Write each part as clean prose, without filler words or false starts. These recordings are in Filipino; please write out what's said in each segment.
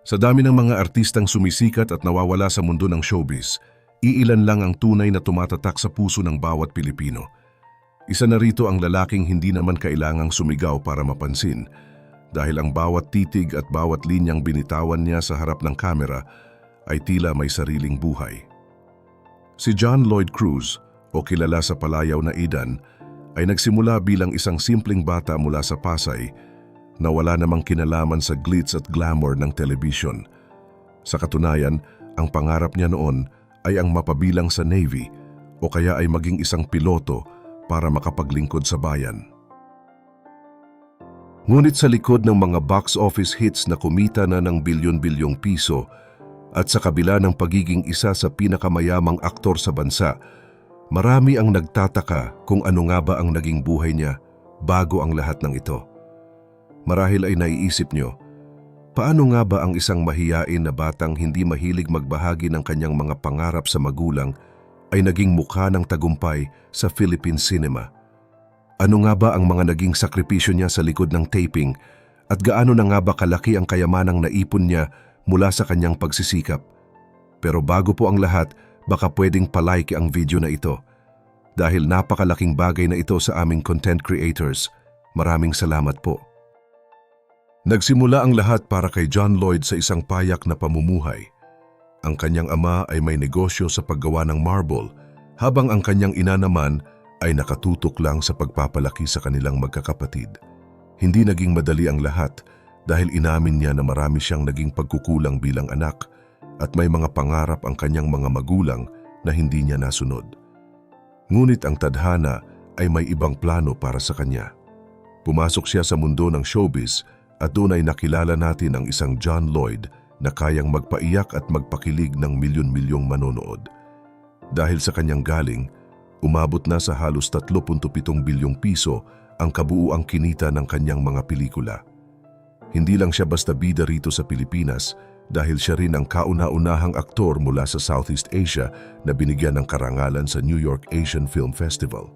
Sa dami ng mga artistang sumisikat at nawawala sa mundo ng showbiz, iilan lang ang tunay na tumatatak sa puso ng bawat Pilipino. Isa na rito ang lalaking hindi naman kailangang sumigaw para mapansin, dahil ang bawat titig at bawat linyang binitawan niya sa harap ng kamera ay tila may sariling buhay. Si John Lloyd Cruz, o kilala sa palayaw na Idan, ay nagsimula bilang isang simpleng bata mula sa Pasay na wala namang kinalaman sa glitz at glamour ng television. Sa katunayan, ang pangarap niya noon ay ang mapabilang sa Navy o kaya ay maging isang piloto para makapaglingkod sa bayan. Ngunit sa likod ng mga box office hits na kumita na ng bilyon-bilyong piso at sa kabila ng pagiging isa sa pinakamayamang aktor sa bansa, marami ang nagtataka kung ano nga ba ang naging buhay niya bago ang lahat ng ito. Marahil ay naiisip nyo, paano nga ba ang isang mahiyain na batang hindi mahilig magbahagi ng kanyang mga pangarap sa magulang ay naging mukha ng tagumpay sa Philippine cinema? Ano nga ba ang mga naging sakripisyo niya sa likod ng taping at gaano na nga ba kalaki ang kayamanang naipon niya mula sa kanyang pagsisikap? Pero bago po ang lahat, baka pwedeng palike ang video na ito. Dahil napakalaking bagay na ito sa aming content creators. Maraming salamat po. Nagsimula ang lahat para kay John Lloyd sa isang payak na pamumuhay. Ang kanyang ama ay may negosyo sa paggawa ng marble, habang ang kanyang ina naman ay nakatutok lang sa pagpapalaki sa kanilang magkakapatid. Hindi naging madali ang lahat dahil inamin niya na marami siyang naging pagkukulang bilang anak at may mga pangarap ang kanyang mga magulang na hindi niya nasunod. Ngunit ang tadhana ay may ibang plano para sa kanya. Pumasok siya sa mundo ng showbiz at doon ay nakilala natin ang isang John Lloyd na kayang magpaiyak at magpakilig ng milyon-milyong manonood. Dahil sa kanyang galing, umabot na sa halos 37 bilyong piso ang kabuuang kinita ng kanyang mga pelikula. Hindi lang siya basta bida rito sa Pilipinas dahil siya rin ang kauna-unahang aktor mula sa Southeast Asia na binigyan ng karangalan sa New York Asian Film Festival.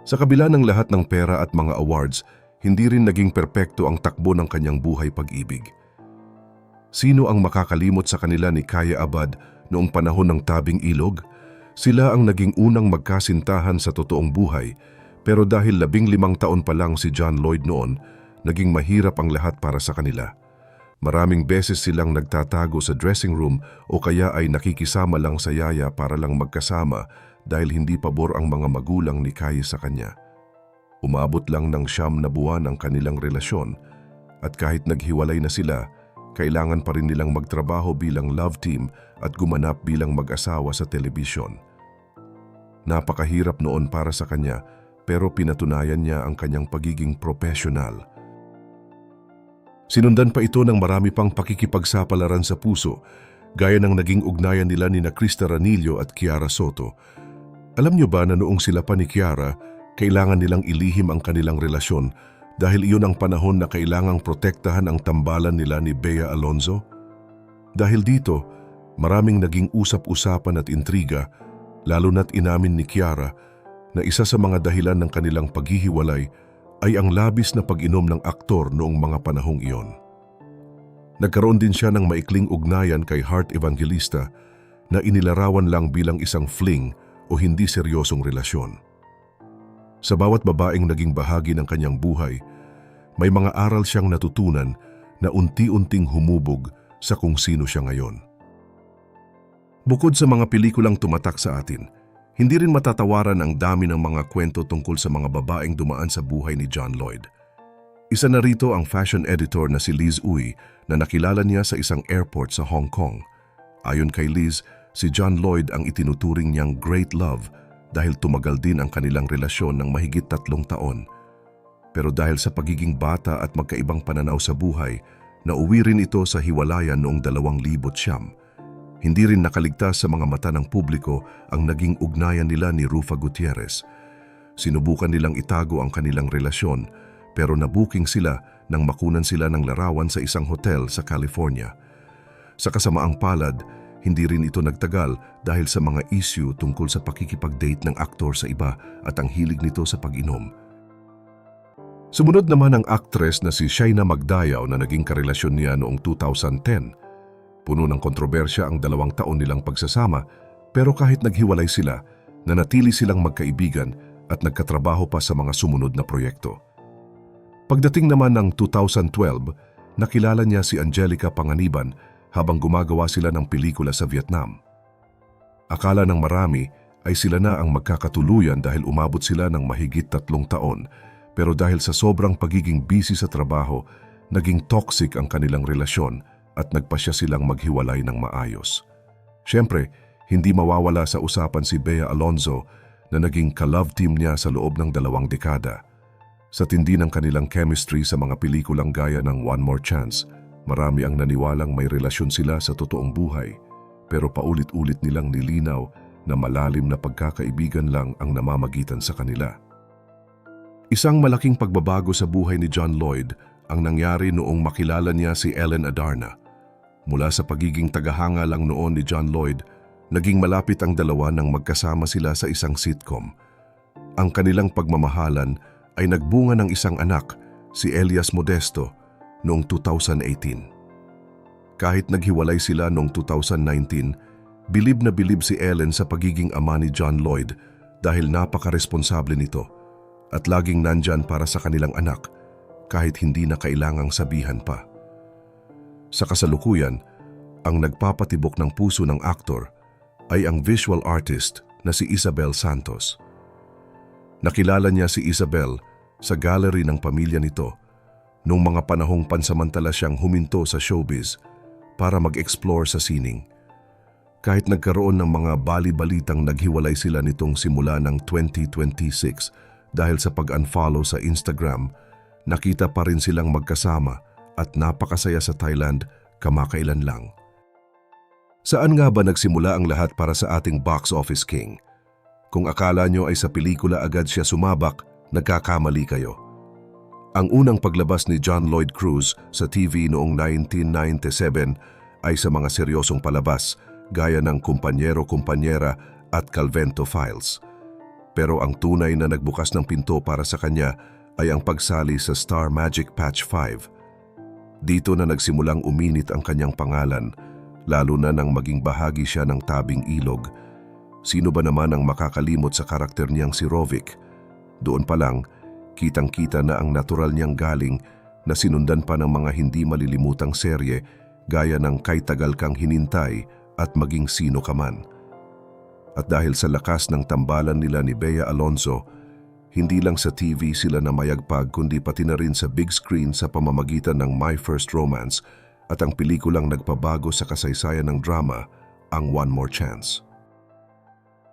Sa kabila ng lahat ng pera at mga awards, hindi rin naging perpekto ang takbo ng kanyang buhay pag-ibig. Sino ang makakalimot sa kanila ni Kaya Abad noong panahon ng Tabing Ilog? Sila ang naging unang magkasintahan sa totoong buhay, pero dahil 15 taon pa lang si John Lloyd noon, naging mahirap ang lahat para sa kanila. Maraming beses silang nagtatago sa dressing room o kaya ay nakikisama lang sa yaya para lang magkasama dahil hindi pabor ang mga magulang ni Kaya sa kanya. Umabot lang ng 9 na buwan ang kanilang relasyon at kahit naghiwalay na sila, kailangan pa rin nilang magtrabaho bilang love team at gumanap bilang mag-asawa sa telebisyon. Napakahirap noon para sa kanya pero pinatunayan niya ang kanyang pagiging professional. Sinundan pa ito ng marami pang pakikipagsapalaran sa puso, gaya ng naging ugnayan nila ni Krista Ranillo at Kiara Soto. Alam niyo ba na noong sila pa ni Kiara, kailangan nilang ilihim ang kanilang relasyon dahil iyon ang panahon na kailangang protektahan ang tambalan nila ni Bea Alonzo? Dahil dito, maraming naging usap-usapan at intriga, lalo na't inamin ni Kiara na isa sa mga dahilan ng kanilang paghihiwalay ay ang labis na pag-inom ng aktor noong mga panahong iyon. Nagkaroon din siya ng maikling ugnayan kay Heart Evangelista na inilarawan lang bilang isang fling o hindi seryosong relasyon. Sa bawat babaeng naging bahagi ng kanyang buhay, may mga aral siyang natutunan na unti-unting humubog sa kung sino siya ngayon. Bukod sa mga pelikulang tumatak sa atin, hindi rin matatawaran ang dami ng mga kwento tungkol sa mga babaeng dumaan sa buhay ni John Lloyd. Isa na rito ang fashion editor na si Liz Uy na nakilala niya sa isang airport sa Hong Kong. Ayon kay Liz, si John Lloyd ang itinuturing niyang great love dahil tumagal din ang kanilang relasyon ng mahigit 3 taon. Pero dahil sa pagiging bata at magkaibang pananaw sa buhay, nauwi rin ito sa hiwalayan noong 2009. Hindi rin nakaligtas sa mga mata ng publiko ang naging ugnayan nila ni Rufa Gutierrez. Sinubukan nilang itago ang kanilang relasyon pero nabuking sila nang makunan sila ng larawan sa isang hotel sa California. Sa kasamaang palad, hindi rin ito nagtagal dahil sa mga issue tungkol sa pakikipag-date ng aktor sa iba at ang hilig nito sa pag-inom. Sumunod naman ang aktres na si Shaina Magdayaw na naging karelasyon niya noong 2010. Puno ng kontrobersya ang 2 taon nilang pagsasama, pero kahit naghiwalay sila, nanatili silang magkaibigan at nagkatrabaho pa sa mga sumunod na proyekto. Pagdating naman ng 2012, nakilala niya si Angelica Panganiban habang gumagawa sila ng pelikula sa Vietnam. Akala ng marami ay sila na ang magkakatuluyan dahil umabot sila ng mahigit 3 taon, pero dahil sa sobrang pagiging busy sa trabaho, naging toxic ang kanilang relasyon at nagpasya silang maghiwalay ng maayos. Siyempre, hindi mawawala sa usapan si Bea Alonzo na naging ka-love team niya sa loob ng 2 dekada. Sa tindi ng kanilang chemistry sa mga pelikulang gaya ng One More Chance, marami ang naniwalang may relasyon sila sa totoong buhay, pero paulit-ulit nilang nilinaw na malalim na pagkakaibigan lang ang namamagitan sa kanila. Isang malaking pagbabago sa buhay ni John Lloyd ang nangyari noong makilala niya si Ellen Adarna. Mula sa pagiging tagahanga lang noon ni John Lloyd, naging malapit ang dalawa nang magkasama sila sa isang sitcom. Ang kanilang pagmamahalan ay nagbunga ng isang anak, si Elias Modesto, noong 2018. Kahit naghiwalay sila noong 2019, bilib na bilib si Ellen sa pagiging ama ni John Lloyd dahil napaka-responsable nito at laging nandyan para sa kanilang anak kahit hindi na kailangang sabihan pa. Sa kasalukuyan, ang nagpapatibok ng puso ng aktor ay ang visual artist na si Isabel Santos. Nakilala niya si Isabel sa gallery ng pamilya nito noong mga panahong pansamantala siyang huminto sa showbiz para mag-explore sa sining. Kahit nagkaroon ng mga bali-balitang naghiwalay sila nitong simula ng 2026 dahil sa pag-unfollow sa Instagram, nakita pa rin silang magkasama at napakasaya sa Thailand kamakailan lang. Saan nga ba nagsimula ang lahat para sa ating box office king? Kung akala nyo ay sa pelikula agad siya sumabak, nagkakamali kayo. Ang unang paglabas ni John Lloyd Cruz sa TV noong 1997 ay sa mga seryosong palabas gaya ng Kumpanyero-Kumpanyera at Calvento Files. Pero ang tunay na nagbukas ng pinto para sa kanya ay ang pagsali sa Star Magic Patch 5. Dito na nagsimulang uminit ang kanyang pangalan, lalo na nang maging bahagi siya ng Tabing Ilog. Sino ba naman ang makakalimot sa karakter niyang si Rovic? Doon pa lang, kitang-kita na ang natural niyang galing na sinundan pa ng mga hindi malilimutang serye gaya ng Kay Tagal Kang Hinintay at Maging Sino Ka Man. At dahil sa lakas ng tambalan nila ni Bea Alonzo, hindi lang sa TV sila namayagpag kundi pati na rin sa big screen sa pamamagitan ng My First Romance at ang pelikulang nagpabago sa kasaysayan ng drama, ang One More Chance.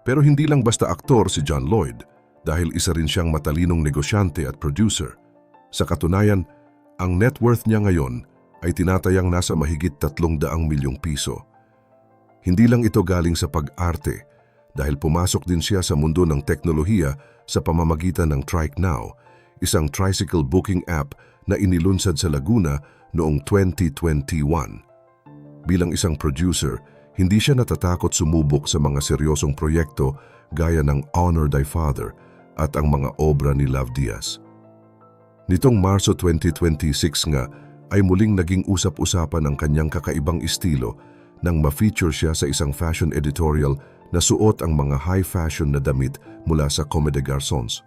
Pero hindi lang basta aktor si John Lloyd dahil isa rin siyang matalinong negosyante at producer. Sa katunayan, ang net worth niya ngayon ay tinatayang nasa mahigit 300 milyong piso. Hindi lang ito galing sa pag-arte dahil pumasok din siya sa mundo ng teknolohiya sa pamamagitan ng Trike Now, isang tricycle booking app na inilunsad sa Laguna noong 2021. Bilang isang producer, hindi siya natatakot sumubok sa mga seryosong proyekto gaya ng Honor Thy Father at ang mga obra ni Love Diaz. Nitong Marso 2026 nga ay muling naging usap-usapan ang kanyang kakaibang estilo nang ma-feature siya sa isang fashion editorial na suot ang mga high fashion na damit mula sa Comme des Garçons.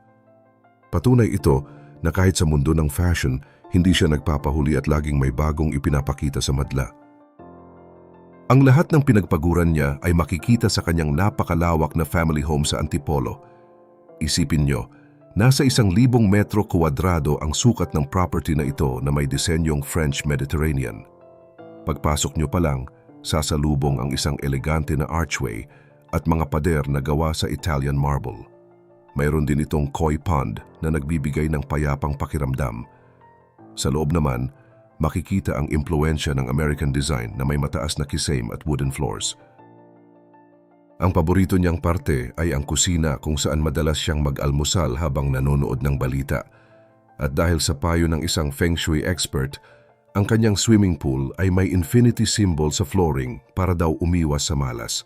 Patunay ito na kahit sa mundo ng fashion, hindi siya nagpapahuli at laging may bagong ipinapakita sa madla. Ang lahat ng pinagpaguran niya ay makikita sa kanyang napakalawak na family home sa Antipolo. Isipin nyo, nasa 1,000 metro kwadrado ang sukat ng property na ito na may disenyong French Mediterranean. Pagpasok nyo pa lang, sasalubong ang isang elegante na archway at mga pader na gawa sa Italian marble. Mayroon din itong koi pond na nagbibigay ng payapang pakiramdam. Sa loob naman, makikita ang impluensya ng American design na may mataas na kisame at wooden floors. Ang paborito niyang parte ay ang kusina kung saan madalas siyang mag-almusal habang nanonood ng balita. At dahil sa payo ng isang feng shui expert, ang kanyang swimming pool ay may infinity symbol sa flooring para daw umiwas sa malas.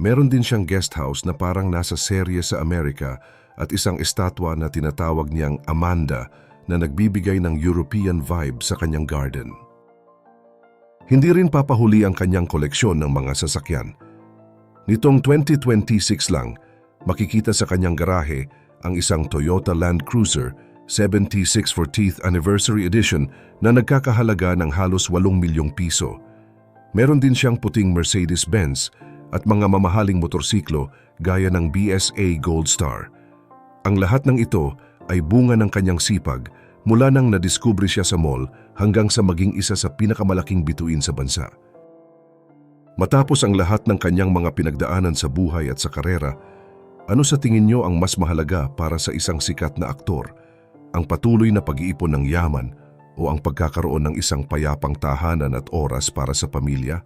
Meron din siyang guest house na parang nasa serye sa Amerika at isang estatwa na tinatawag niyang Amanda na nagbibigay ng European vibe sa kanyang garden. Hindi rin papahuli ang kanyang koleksyon ng mga sasakyan. Nitong 2026 lang, makikita sa kanyang garahe ang isang Toyota Land Cruiser 76 40th Anniversary Edition na nagkakahalaga ng halos 8 milyong piso. Meron din siyang puting Mercedes-Benz at mga mamahaling motorsiklo gaya ng BSA Gold Star. Ang lahat ng ito ay bunga ng kanyang sipag mula nang nadiskubre siya sa mall hanggang sa maging isa sa pinakamalaking bituin sa bansa. Matapos ang lahat ng kanyang mga pinagdaanan sa buhay at sa karera, ano sa tingin niyo ang mas mahalaga para sa isang sikat na aktor? Ang patuloy na pag-iipon ng yaman o ang pagkakaroon ng isang payapang tahanan at oras para sa pamilya?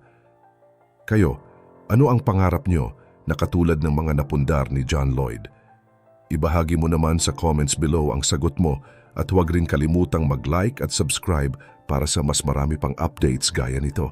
Kayo, ano ang pangarap niyo na katulad ng mga napundar ni John Lloyd? Ibahagi mo naman sa comments below ang sagot mo at huwag rin kalimutang mag-like at subscribe para sa mas marami pang updates gaya nito.